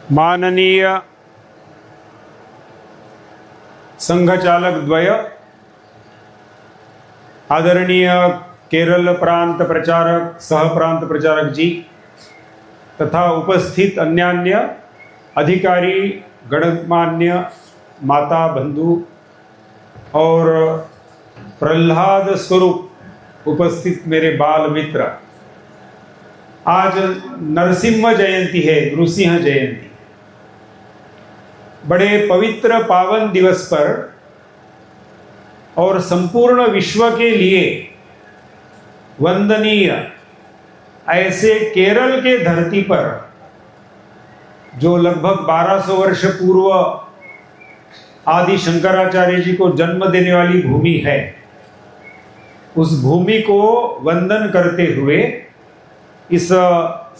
माननीय संघचालक द्वय, आदरणीय केरल प्रांत प्रचारक सह प्रांत प्रचारक जी तथा उपस्थित अन्यान्य अधिकारी, गणमान्य माता बंधु और प्रहलाद स्वरूप उपस्थित मेरे बाल मित्र, आज नरसिंह जयंती है, नृसिंह जयंती। बड़े पवित्र पावन दिवस पर और संपूर्ण विश्व के लिए वंदनीय ऐसे केरल के धरती पर जो लगभग 1200 वर्ष पूर्व आदि शंकराचार्य जी को जन्म देने वाली भूमि है, उस भूमि को वंदन करते हुए इस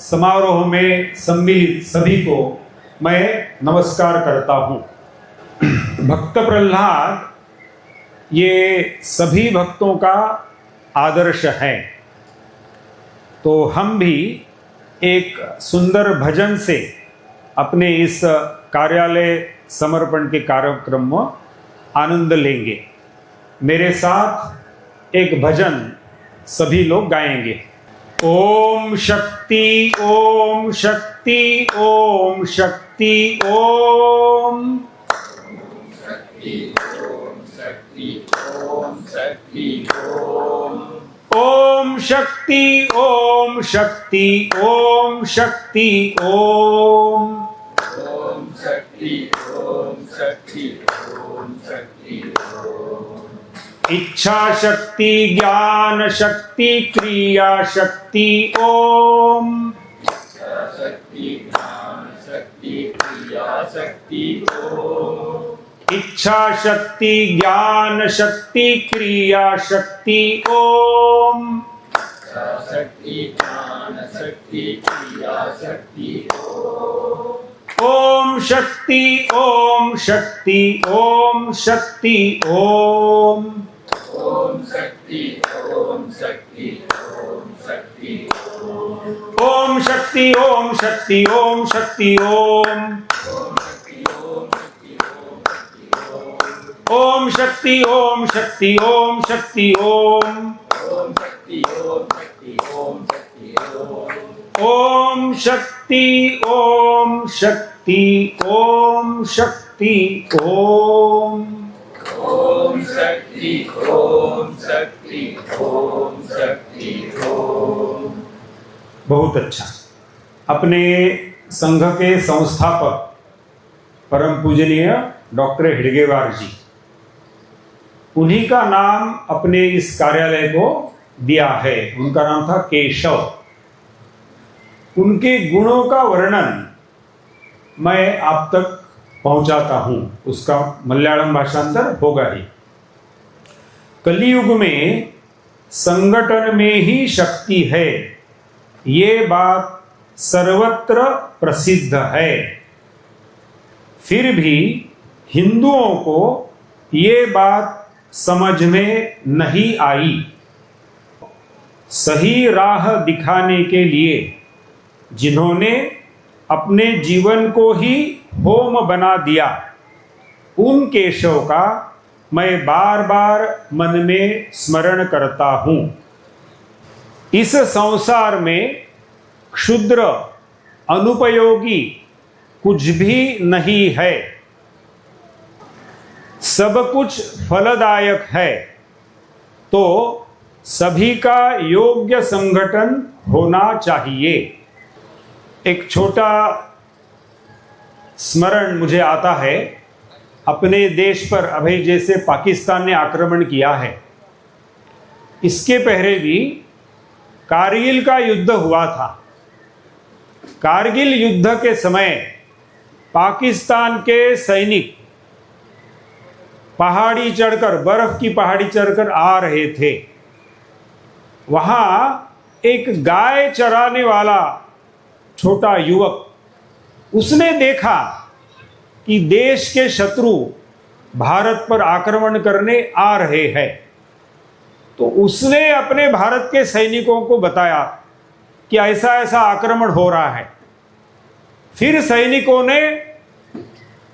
समारोह में सम्मिलित सभी को मैं नमस्कार करता हूं। भक्त प्रहलाद ये सभी भक्तों का आदर्श है, तो हम भी एक सुंदर भजन से अपने इस कार्यालय समर्पण के कार्यक्रम में आनंद लेंगे। मेरे साथ एक भजन सभी लोग गाएंगे। ओम शक्ति ओम शक्ति ओम शक्ति ओम शक्ति ओम शक्ति ओम शक्ति ओम ओम शक्ति ओम शक्ति ओम शक्ति ओम ओम शक्ति ओम शक्ति ओम शक्ति ओम इच्छा शक्ति ज्ञान शक्ति क्रिया शक्ति ओम शक्ति ज्ञान शक्ति क्रिया शक्ति ओम इच्छा शक्ति ज्ञान शक्ति क्रिया शक्ति ओम शक्ति ज्ञान शक्ति क्रिया शक्ति ओम शक्ति ओम शक्ति ओम शक्ति ओम ओम शक्ति ओम शक्ति ओम शक्ति ओम शक्ति ओम शक्ति ओम शक्ति ओम ओम शक्ति ओम शक्ति ओम शक्ति ओम ओम शक्ति ओम शक्ति ओम शक्ति ओम शक्ति ओम शक्ति ओम शक्ति ओम ओम शक्ति ओम शक्ति ओम शक्ति ओम। बहुत अच्छा। अपने संघ के संस्थापक परम पूजनीय डॉक्टर हेडगेवार जी, उन्हीं का नाम अपने इस कार्यालय को दिया है। उनका नाम था केशव। उनके गुणों का वर्णन मैं आप तक पहुंचाता हूं, उसका मलयालम भाषांतर होगा ही। कलियुग में संगठन में ही शक्ति है, ये बात सर्वत्र प्रसिद्ध है। फिर भी हिंदुओं को ये बात समझ में नहीं आई। सही राह दिखाने के लिए जिन्होंने अपने जीवन को ही होम बना दिया, उन केशव का मैं बार बार मन में स्मरण करता हूं। इस संसार में क्षुद्र अनुपयोगी कुछ भी नहीं है, सब कुछ फलदायक है। तो सभी का योग्य संगठन होना चाहिए। एक छोटा स्मरण मुझे आता है, अपने देश पर अभी जैसे पाकिस्तान ने आक्रमण किया है, इसके पहले भी कारगिल का युद्ध हुआ था। कारगिल युद्ध के समय पाकिस्तान के सैनिक पहाड़ी चढ़कर, बर्फ की पहाड़ी चढ़कर आ रहे थे। वहां एक गाय चराने वाला छोटा युवक, उसने देखा कि देश के शत्रु भारत पर आक्रमण करने आ रहे हैं, तो उसने अपने भारत के सैनिकों को बताया कि ऐसा ऐसा आक्रमण हो रहा है। फिर सैनिकों ने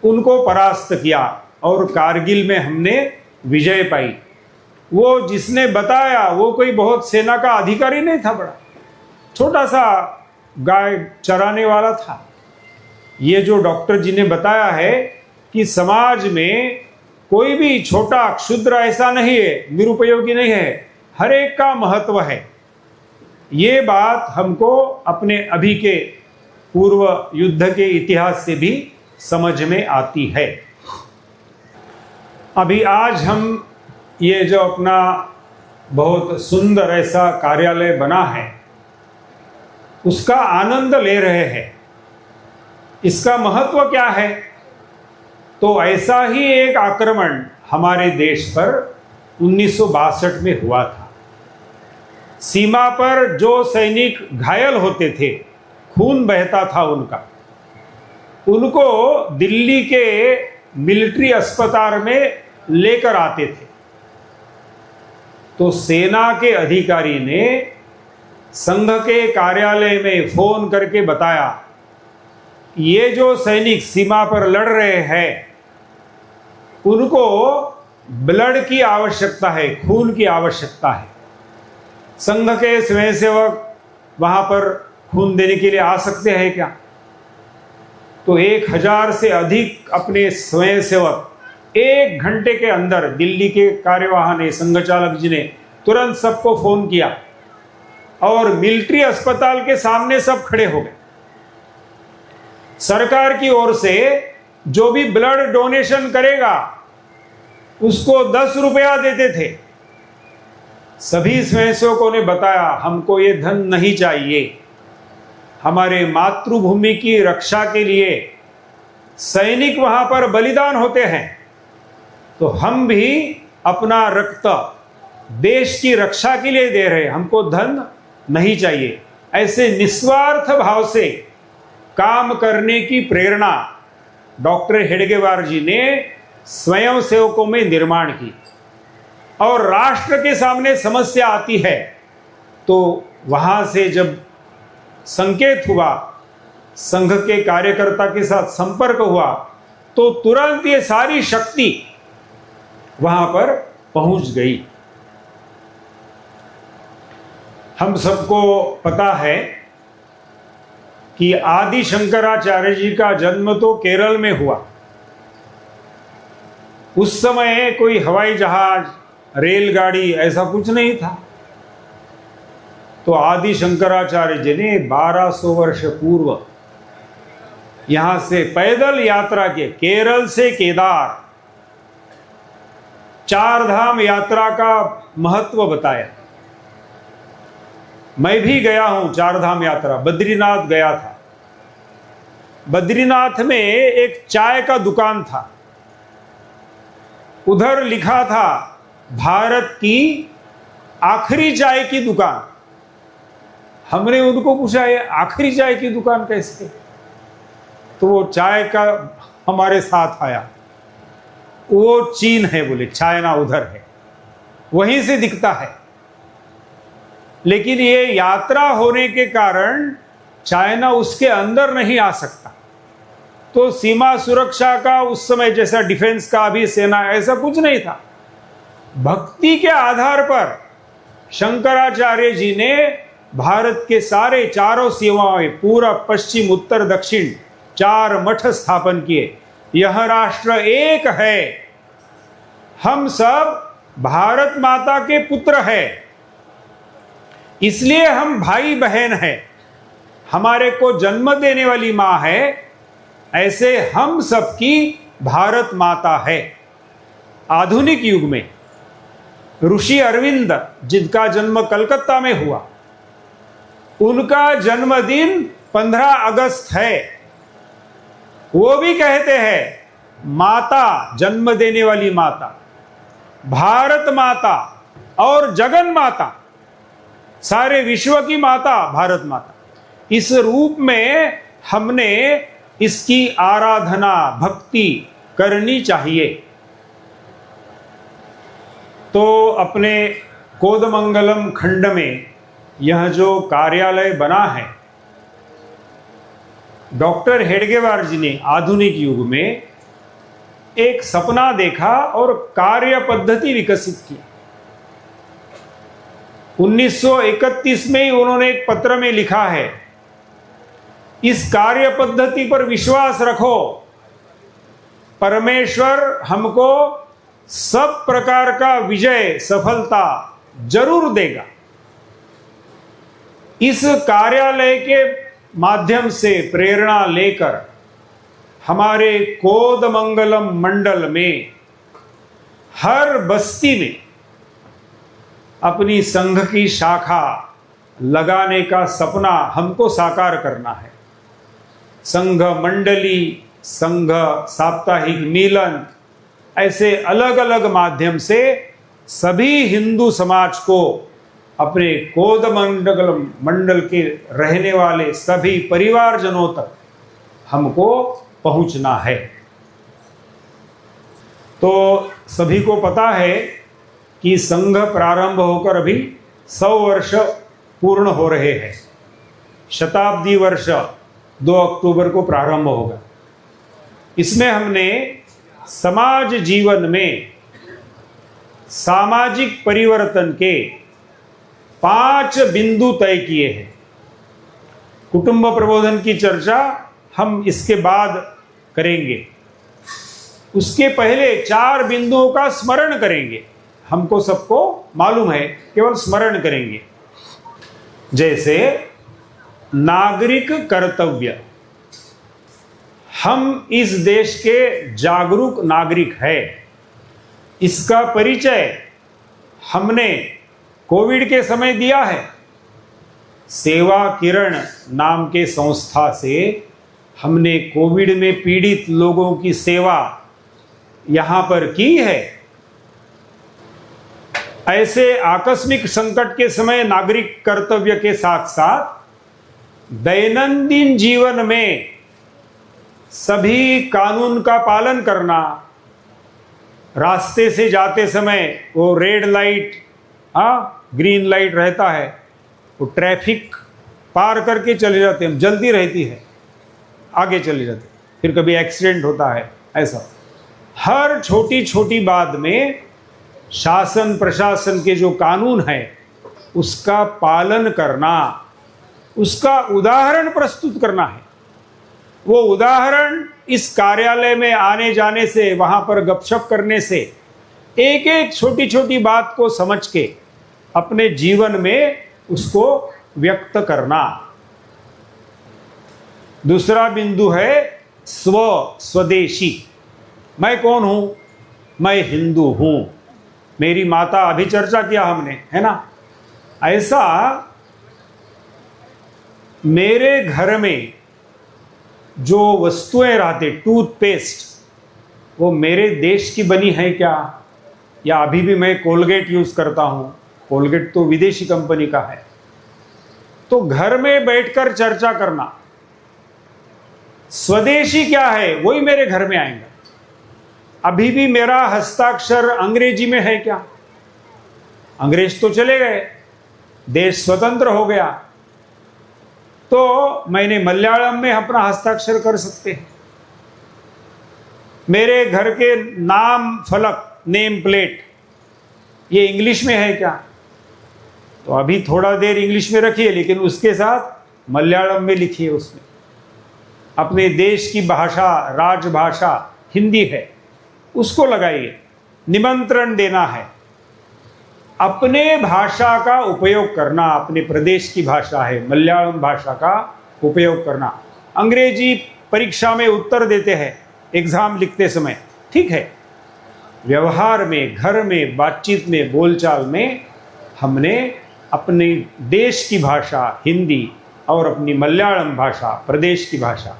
उनको परास्त किया और कारगिल में हमने विजय पाई। वो जिसने बताया वो कोई बहुत सेना का अधिकारी नहीं था, बड़ा छोटा सा गाय चराने वाला था। ये जो डॉक्टर जी ने बताया है कि समाज में कोई भी छोटा क्षुद्र ऐसा नहीं है, निरुपयोगी नहीं है, हर एक का महत्व है। ये बात हमको अपने अभी के पूर्व युद्ध के इतिहास से भी समझ में आती है। अभी आज हम ये जो अपना बहुत सुंदर ऐसा कार्यालय बना है उसका आनंद ले रहे हैं। इसका महत्व क्या है? तो ऐसा ही एक आक्रमण हमारे देश पर 1962 में हुआ था। सीमा पर जो सैनिक घायल होते थे, खून बहता था उनको दिल्ली के मिलिट्री अस्पताल में लेकर आते थे। तो सेना के अधिकारी ने संघ के कार्यालय में फोन करके बताया, ये जो सैनिक सीमा पर लड़ रहे हैं उनको ब्लड की आवश्यकता है, खून की आवश्यकता है। संघ के स्वयंसेवक वहां पर खून देने के लिए आ सकते हैं क्या? तो 1000 से अधिक अपने स्वयंसेवक 1 घंटे के अंदर दिल्ली के कार्यवाह ने, संघ चालक जी ने तुरंत सबको फोन किया और मिलिट्री अस्पताल के सामने सब खड़े हो गए। सरकार की ओर से जो भी ब्लड डोनेशन करेगा उसको 10 रुपया देते थे। सभी स्वयंसेवकों ने बताया, हमको ये धन नहीं चाहिए, हमारे मातृभूमि की रक्षा के लिए सैनिक वहां पर बलिदान होते हैं, तो हम भी अपना रक्त देश की रक्षा के लिए दे रहे, हमको धन नहीं चाहिए। ऐसे निस्वार्थ भाव से काम करने की प्रेरणा डॉक्टर हेडगेवार जी ने स्वयं सेवकों में निर्माण की। और राष्ट्र के सामने समस्या आती है तो वहां से जब संकेत हुआ, संघ के कार्यकर्ता के साथ संपर्क हुआ, तो तुरंत ये सारी शक्ति वहां पर पहुंच गई। हम सबको पता है कि आदि शंकराचार्य जी का जन्म तो केरल में हुआ। उस समय कोई हवाई जहाज, रेलगाड़ी ऐसा कुछ नहीं था। तो आदि शंकराचार्य जी ने 1200 वर्ष पूर्व यहां से पैदल यात्रा की, केरल से केदार, 4 धाम यात्रा का महत्व बताया। मैं भी गया हूं 4 धाम यात्रा, बद्रीनाथ गया था। बद्रीनाथ में एक चाय का दुकान था, उधर लिखा था भारत की आखिरी चाय की दुकान। हमने उनको पूछा, ये आखिरी चाय की दुकान कैसे? तो वो चाय का हमारे साथ आया, वो चीन है, बोले चाइना उधर है, वहीं से दिखता है। लेकिन ये यात्रा होने के कारण चाइना उसके अंदर नहीं आ सकता। तो सीमा सुरक्षा का उस समय जैसा डिफेंस का अभी सेना, ऐसा कुछ नहीं था। भक्ति के आधार पर शंकराचार्य जी ने भारत के सारे चारों सीमाओं में, पूरब, पश्चिम, उत्तर, दक्षिण 4 मठ स्थापन किए। यह राष्ट्र एक है, हम सब भारत माता के पुत्र हैं, इसलिए हम भाई बहन हैं। हमारे को जन्म देने वाली मां है, ऐसे हम सबकी भारत माता है। आधुनिक युग में ऋषि अरविंद, जिनका जन्म कलकत्ता में हुआ, उनका जन्मदिन 15 अगस्त है। वो भी कहते हैं माता, जन्म देने वाली माता, भारत माता और जगन माता, सारे विश्व की माता भारत माता। इस रूप में हमने इसकी आराधना, भक्ति करनी चाहिए। तो अपने कोदमंगलम खंड में यह जो कार्यालय बना है, डॉक्टर हेडगेवार जी ने आधुनिक युग में एक सपना देखा और कार्य पद्धति विकसित की। 1931 में ही उन्होंने एक पत्र में लिखा है, इस कार्य पद्धति पर विश्वास रखो, परमेश्वर हमको सब प्रकार का विजय सफलता जरूर देगा। इस कार्यालय के माध्यम से प्रेरणा लेकर हमारे कोदमंगलम मंडल में हर बस्ती में अपनी संघ की शाखा लगाने का सपना हमको साकार करना है। संघ मंडली, संघ साप्ताहिक मिलन, ऐसे अलग अलग माध्यम से सभी हिंदू समाज को अपने कोदमंडल मंडल के रहने वाले सभी परिवारजनों तक हमको पहुंचना है। तो सभी को पता है कि संघ प्रारंभ होकर अभी 100 वर्ष पूर्ण हो रहे हैं। शताब्दी वर्ष 2 अक्टूबर को प्रारंभ होगा। इसमें हमने समाज जीवन में सामाजिक परिवर्तन के 5 बिंदु तय किए हैं। कुटुंब प्रबोधन की चर्चा हम इसके बाद करेंगे। उसके पहले 4 बिंदुओं का स्मरण करेंगे। हमको सबको मालूम है, केवल स्मरण करेंगे। जैसे नागरिक कर्तव्य, हम इस देश के जागरूक नागरिक हैं। इसका परिचय हमने कोविड के समय दिया है। सेवा किरण नाम के संस्था से हमने कोविड में पीड़ित लोगों की सेवा यहां पर की है। ऐसे आकस्मिक संकट के समय नागरिक कर्तव्य के साथ साथ दैनंदिन जीवन में सभी कानून का पालन करना। रास्ते से जाते समय वो रेड लाइट, ग्रीन लाइट रहता है, वो ट्रैफिक पार करके चले जाते हैं, जल्दी रहती है, आगे चले जाते हैं, फिर कभी एक्सीडेंट होता है। ऐसा हर छोटी छोटी बात में शासन प्रशासन के जो कानून है उसका पालन करना, उसका उदाहरण प्रस्तुत करना है। वो उदाहरण इस कार्यालय में आने जाने से, वहां पर गपशप करने से, एक एक छोटी छोटी बात को समझ के अपने जीवन में उसको व्यक्त करना। दूसरा बिंदु है स्वदेशी। मैं कौन हूं? मैं हिंदू हूं। मेरी माता, अभी चर्चा किया हमने, है ना। ऐसा मेरे घर में जो वस्तुएं रहते, टूथपेस्ट, वो मेरे देश की बनी है क्या? या अभी भी मैं कोलगेट यूज करता हूं? कोलगेट तो विदेशी कंपनी का है। तो घर में बैठकर चर्चा करना, स्वदेशी क्या है, वही मेरे घर में आएगा। अभी भी मेरा हस्ताक्षर अंग्रेजी में है क्या? अंग्रेज तो चले गए, देश स्वतंत्र हो गया, तो मैंने मलयालम में अपना हस्ताक्षर कर सकते हैं। मेरे घर के नाम फलक, नेम प्लेट, ये इंग्लिश में है क्या? तो अभी थोड़ा देर इंग्लिश में रखिए, लेकिन उसके साथ मलयालम में लिखिए। उसमें अपने देश की भाषा, राजभाषा हिंदी है, उसको लगाइए। निमंत्रण देना है, अपने भाषा का उपयोग करना। अपने प्रदेश की भाषा है मलयालम भाषा का उपयोग करना। अंग्रेजी परीक्षा में उत्तर देते हैं एग्जाम लिखते समय, ठीक है। व्यवहार में, घर में, बातचीत में, बोलचाल में हमने अपने देश की भाषा हिंदी और अपनी मलयालम भाषा, प्रदेश की भाषा,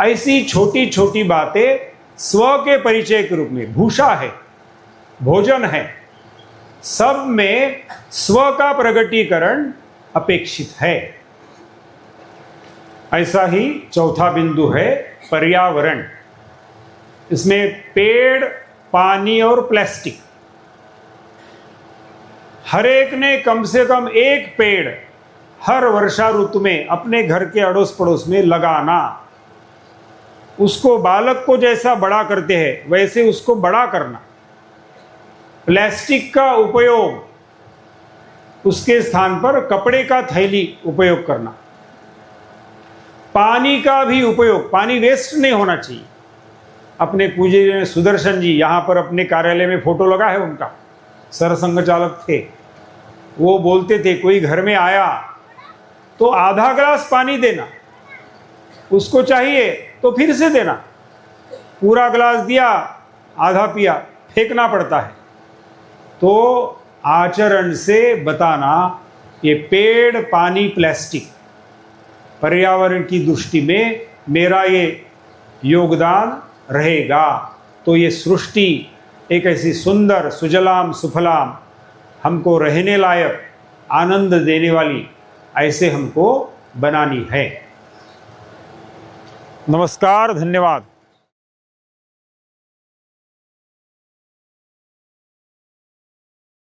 ऐसी छोटी छोटी बातें स्व के परिचय के रूप में, भूषा है, भोजन है, सब में स्व का प्रगटीकरण अपेक्षित है। ऐसा ही चौथा बिंदु है पर्यावरण। इसमें पेड़, पानी और प्लास्टिक, हर एक ने कम से कम एक पेड़ हर वर्षा ऋतु में अपने घर के अड़ोस पड़ोस में लगाना। उसको बालक को जैसा बड़ा करते हैं वैसे उसको बड़ा करना। प्लास्टिक का उपयोग, उसके स्थान पर कपड़े का थैली उपयोग करना। पानी का भी उपयोग, पानी वेस्ट नहीं होना चाहिए। अपने पूज्य सुदर्शन जी यहाँ पर अपने कार्यालय में फोटो लगा है उनका, सरसंघ चालक थे। वो बोलते थे कोई घर में आया तो आधा ग्लास पानी देना, उसको चाहिए तो फिर से देना। पूरा ग्लास दिया, आधा पिया, फेंकना पड़ता है। तो आचरण से बताना ये पेड़, पानी, प्लास्टिक, पर्यावरण की दृष्टि में मेरा ये योगदान रहेगा। तो ये सृष्टि एक ऐसी सुंदर, सुजलाम सुफलाम, हमको रहने लायक, आनंद देने वाली ऐसे हमको बनानी है। नमस्कार, धन्यवाद।